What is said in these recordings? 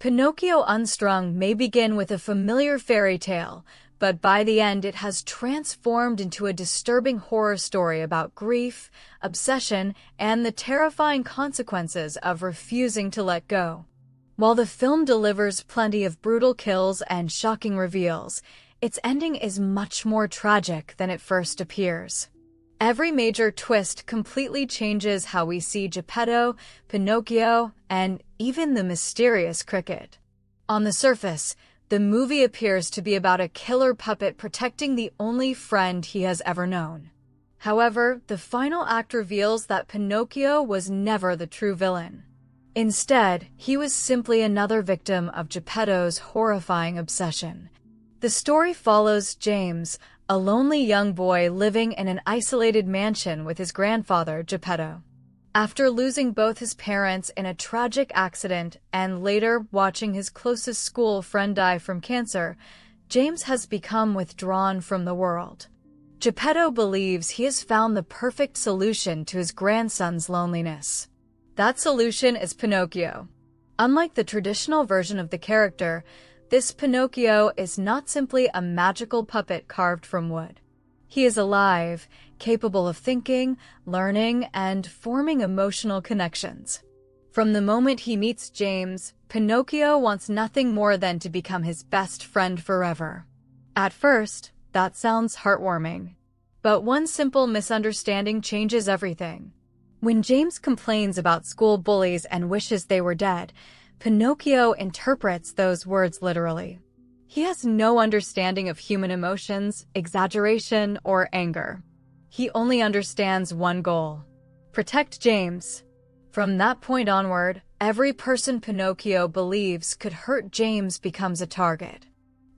Pinocchio Unstrung may begin with a familiar fairy tale, but by the end it has transformed into a disturbing horror story about grief, obsession, and the terrifying consequences of refusing to let go. While the film delivers plenty of brutal kills and shocking reveals, its ending is much more tragic than it first appears. Every major twist completely changes how we see Jeppetto, Pinocchio, and even the mysterious cricket. On the surface, the movie appears to be about a killer puppet protecting the only friend he has ever known. However, the final act reveals that Pinocchio was never the true villain. Instead, he was simply another victim of Jeppetto's horrifying obsession. The story follows James, a lonely young boy living in an isolated mansion with his grandfather, Jeppetto. After losing both his parents in a tragic accident and later watching his closest school friend die from cancer, James has become withdrawn from the world. Jeppetto believes he has found the perfect solution to his grandson's loneliness. That solution is Pinocchio. Unlike the traditional version of the character, this Pinocchio is not simply a magical puppet carved from wood. He is alive, capable of thinking, learning, and forming emotional connections. From the moment he meets James, Pinocchio wants nothing more than to become his best friend forever. At first, that sounds heartwarming. But one simple misunderstanding changes everything. When James complains about school bullies and wishes they were dead, Pinocchio interprets those words literally. He has no understanding of human emotions, exaggeration, or anger. He only understands one goal: protect James. From that point onward, every person Pinocchio believes could hurt James becomes a target.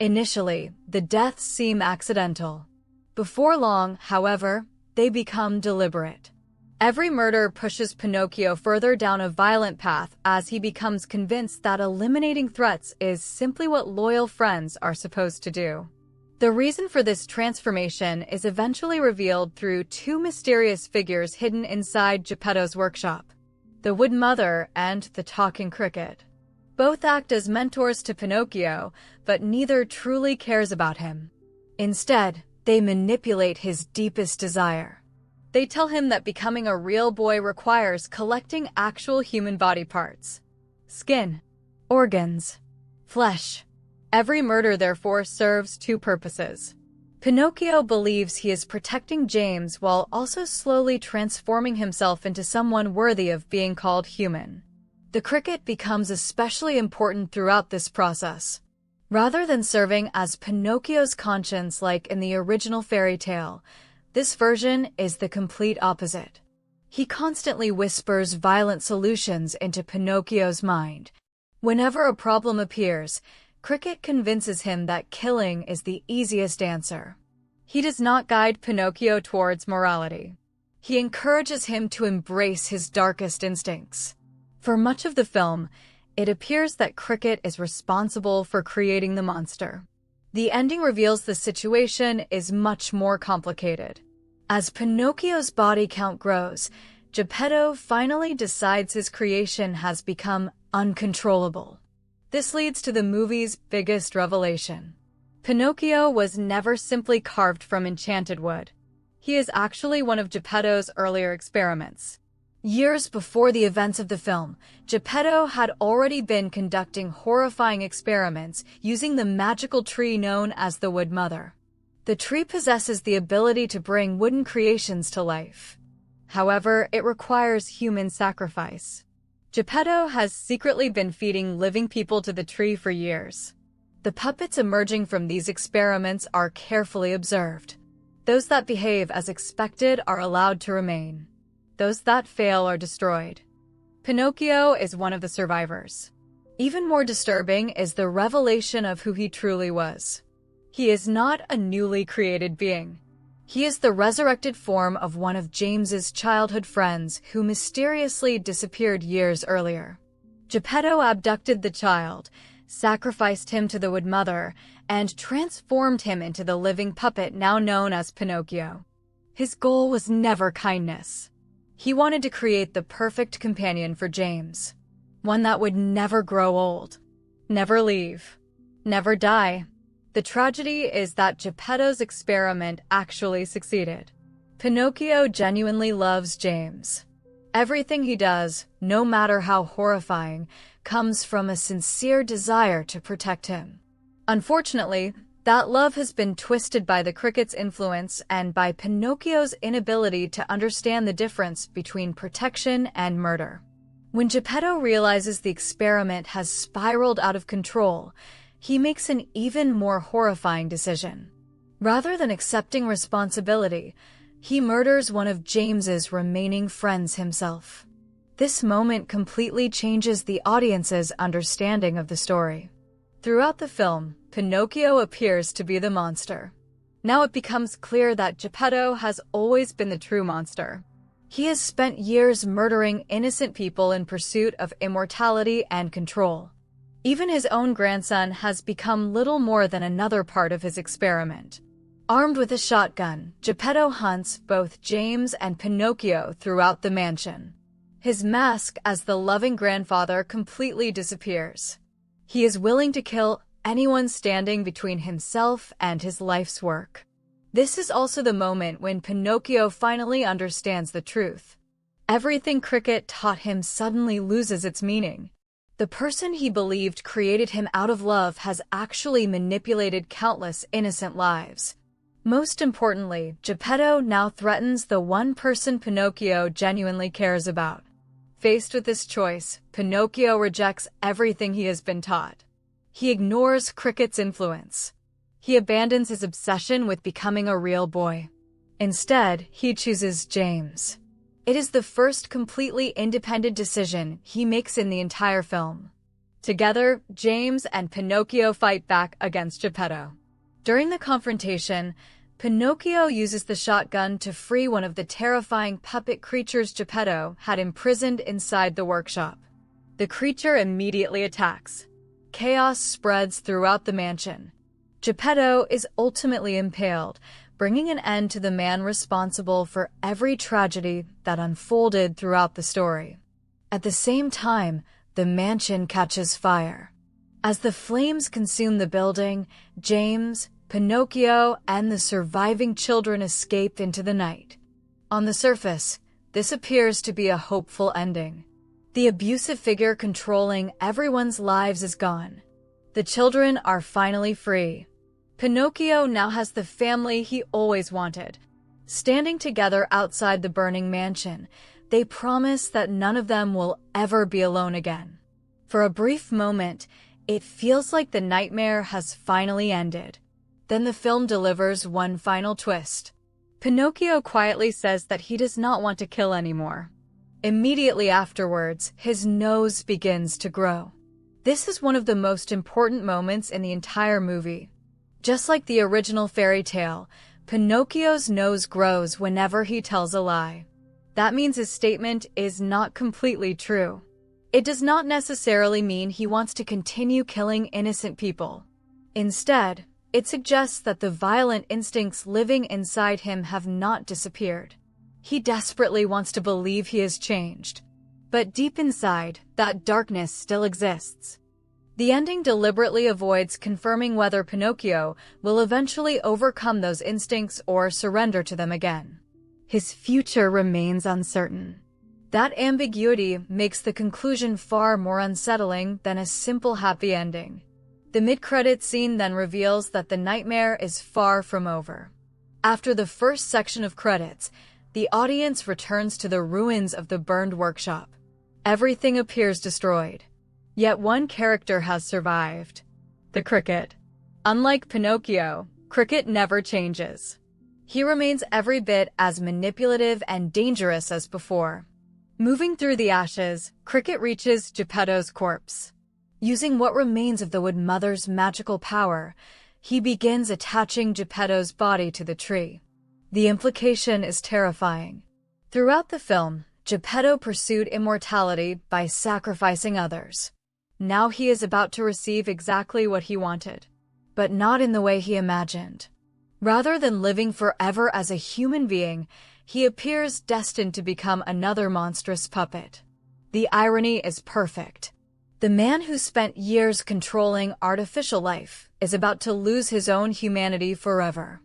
Initially, the deaths seem accidental. Before long, however, they become deliberate. Every murder pushes Pinocchio further down a violent path as he becomes convinced that eliminating threats is simply what loyal friends are supposed to do. The reason for this transformation is eventually revealed through two mysterious figures hidden inside Jeppetto's workshop: the Wood Mother and the Talking Cricket. Both act as mentors to Pinocchio, but neither truly cares about him. Instead, they manipulate his deepest desire. They tell him that becoming a real boy requires collecting actual human body parts: skin, organs, flesh. Every murder, therefore, serves two purposes. Pinocchio believes he is protecting James while also slowly transforming himself into someone worthy of being called human. The cricket becomes especially important throughout this process. Rather than serving as Pinocchio's conscience like in the original fairy tale, this version is the complete opposite. He constantly whispers violent solutions into Pinocchio's mind. Whenever a problem appears, Cricket convinces him that killing is the easiest answer. He does not guide Pinocchio towards morality. He encourages him to embrace his darkest instincts. For much of the film, it appears that Cricket is responsible for creating the monster. The ending reveals the situation is much more complicated. As Pinocchio's body count grows, Jeppetto finally decides his creation has become uncontrollable. This leads to the movie's biggest revelation. Pinocchio was never simply carved from enchanted wood. He is actually one of Jeppetto's earlier experiments. Years before the events of the film, Jeppetto had already been conducting horrifying experiments using the magical tree known as the Wood Mother. The tree possesses the ability to bring wooden creations to life. However, it requires human sacrifice. Jeppetto has secretly been feeding living people to the tree for years. The puppets emerging from these experiments are carefully observed. Those that behave as expected are allowed to remain. Those that fail are destroyed. Pinocchio is one of the survivors. Even more disturbing is the revelation of who he truly was. He is not a newly created being. He is the resurrected form of one of James's childhood friends who mysteriously disappeared years earlier. Jeppetto abducted the child, sacrificed him to the Wood Mother, and transformed him into the living puppet now known as Pinocchio. His goal was never kindness. He wanted to create the perfect companion for James, one that would never grow old. Never leave. Never die. The tragedy is that Jeppetto's experiment actually succeeded. Pinocchio genuinely loves James. Everything he does, no matter how horrifying, comes from a sincere desire to protect him. Unfortunately, that love has been twisted by the cricket's influence and by Pinocchio's inability to understand the difference between protection and murder. When Jeppetto realizes the experiment has spiraled out of control, he makes an even more horrifying decision. Rather than accepting responsibility, he murders one of James's remaining friends himself. This moment completely changes the audience's understanding of the story. Throughout the film, Pinocchio appears to be the monster. Now it becomes clear that Jeppetto has always been the true monster. He has spent years murdering innocent people in pursuit of immortality and control. Even his own grandson has become little more than another part of his experiment. Armed with a shotgun, Jeppetto hunts both James and Pinocchio throughout the mansion. His mask as the loving grandfather completely disappears. He is willing to kill anyone standing between himself and his life's work. This is also the moment when Pinocchio finally understands the truth. Everything cricket taught him suddenly loses its meaning. The person he believed created him out of love has actually manipulated countless innocent lives. Most importantly, Jeppetto now threatens the one person Pinocchio genuinely cares about. Faced with this choice, Pinocchio rejects everything he has been taught. He ignores cricket's influence. He abandons his obsession with becoming a real boy. Instead, he chooses James. It is the first completely independent decision he makes in the entire film. Together, James and Pinocchio fight back against Jeppetto. During the confrontation, Pinocchio uses the shotgun to free one of the terrifying puppet creatures Jeppetto had imprisoned inside the workshop. The creature immediately attacks. Chaos spreads throughout the mansion. Jeppetto is ultimately impaled, bringing an end to the man responsible for every tragedy that unfolded throughout the story. At the same time, the mansion catches fire. As the flames consume the building, James, Pinocchio, and the surviving children escape into the night. On the surface, this appears to be a hopeful ending. The abusive figure controlling everyone's lives is gone. The children are finally free. Pinocchio now has the family he always wanted. Standing together outside the burning mansion, they promise that none of them will ever be alone again. For a brief moment, it feels like the nightmare has finally ended. Then the film delivers one final twist. Pinocchio quietly says that he does not want to kill anymore. Immediately afterwards, his nose begins to grow. This is one of the most important moments in the entire movie. Just like the original fairy tale, Pinocchio's nose grows whenever he tells a lie. That means his statement is not completely true. It does not necessarily mean he wants to continue killing innocent people. Instead, it suggests that the violent instincts living inside him have not disappeared. He desperately wants to believe he has changed. But deep inside, that darkness still exists. The ending deliberately avoids confirming whether Pinocchio will eventually overcome those instincts or surrender to them again. His future remains uncertain. That ambiguity makes the conclusion far more unsettling than a simple happy ending. The mid-credits scene then reveals that the nightmare is far from over. After the first section of credits, the audience returns to the ruins of the burned workshop. Everything appears destroyed. Yet one character has survived. The cricket. Unlike Pinocchio, cricket never changes. He remains every bit as manipulative and dangerous as before. Moving through the ashes, cricket reaches Jeppetto's corpse. Using what remains of the Wood Mother's magical power, he begins attaching Jeppetto's body to the tree. The implication is terrifying. Throughout the film, Jeppetto pursued immortality by sacrificing others. Now he is about to receive exactly what he wanted, but not in the way he imagined. Rather than living forever as a human being, he appears destined to become another monstrous puppet. The irony is perfect. The man who spent years controlling artificial life is about to lose his own humanity forever.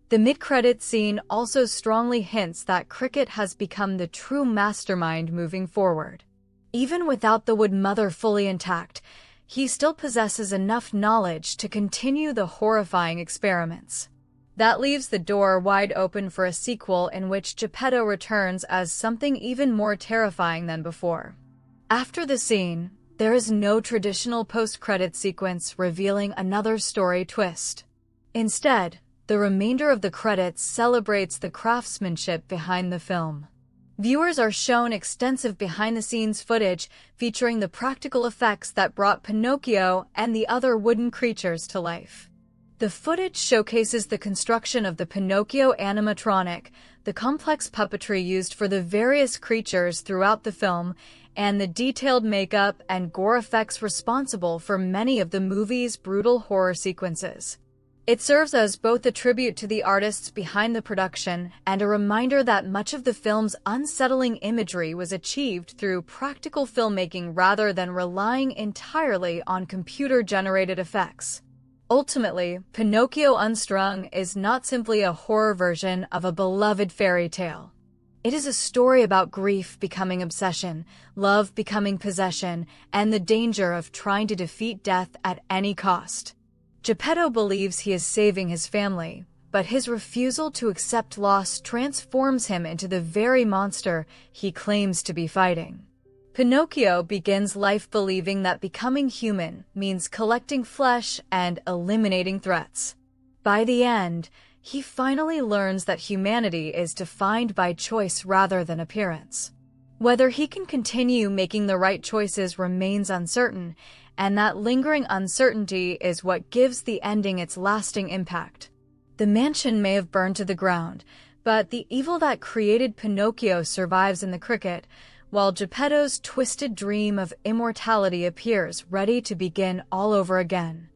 The mid-credits scene also strongly hints that Cricket has become the true mastermind moving forward. Even without the Wood Mother fully intact, he still possesses enough knowledge to continue the horrifying experiments. That leaves the door wide open for a sequel in which Jeppetto returns as something even more terrifying than before. After the scene, there is no traditional post-credits sequence revealing another story twist. Instead, the remainder of the credits celebrates the craftsmanship behind the film. Viewers are shown extensive behind-the-scenes footage featuring the practical effects that brought Pinocchio and the other wooden creatures to life. The footage showcases the construction of the Pinocchio animatronic, the complex puppetry used for the various creatures throughout the film, and the detailed makeup and gore effects responsible for many of the movie's brutal horror sequences. It serves as both a tribute to the artists behind the production and a reminder that much of the film's unsettling imagery was achieved through practical filmmaking rather than relying entirely on computer-generated effects. Ultimately, Pinocchio Unstrung is not simply a horror version of a beloved fairy tale. It is a story about grief becoming obsession, love becoming possession, and the danger of trying to defeat death at any cost. Jeppetto believes he is saving his family, but his refusal to accept loss transforms him into the very monster he claims to be fighting. Pinocchio begins life believing that becoming human means collecting flesh and eliminating threats. By the end, he finally learns that humanity is defined by choice rather than appearance. Whether he can continue making the right choices remains uncertain, and that lingering uncertainty is what gives the ending its lasting impact. The mansion may have burned to the ground, but the evil that created Pinocchio survives in the cricket, while Jeppetto's twisted dream of immortality appears ready to begin all over again.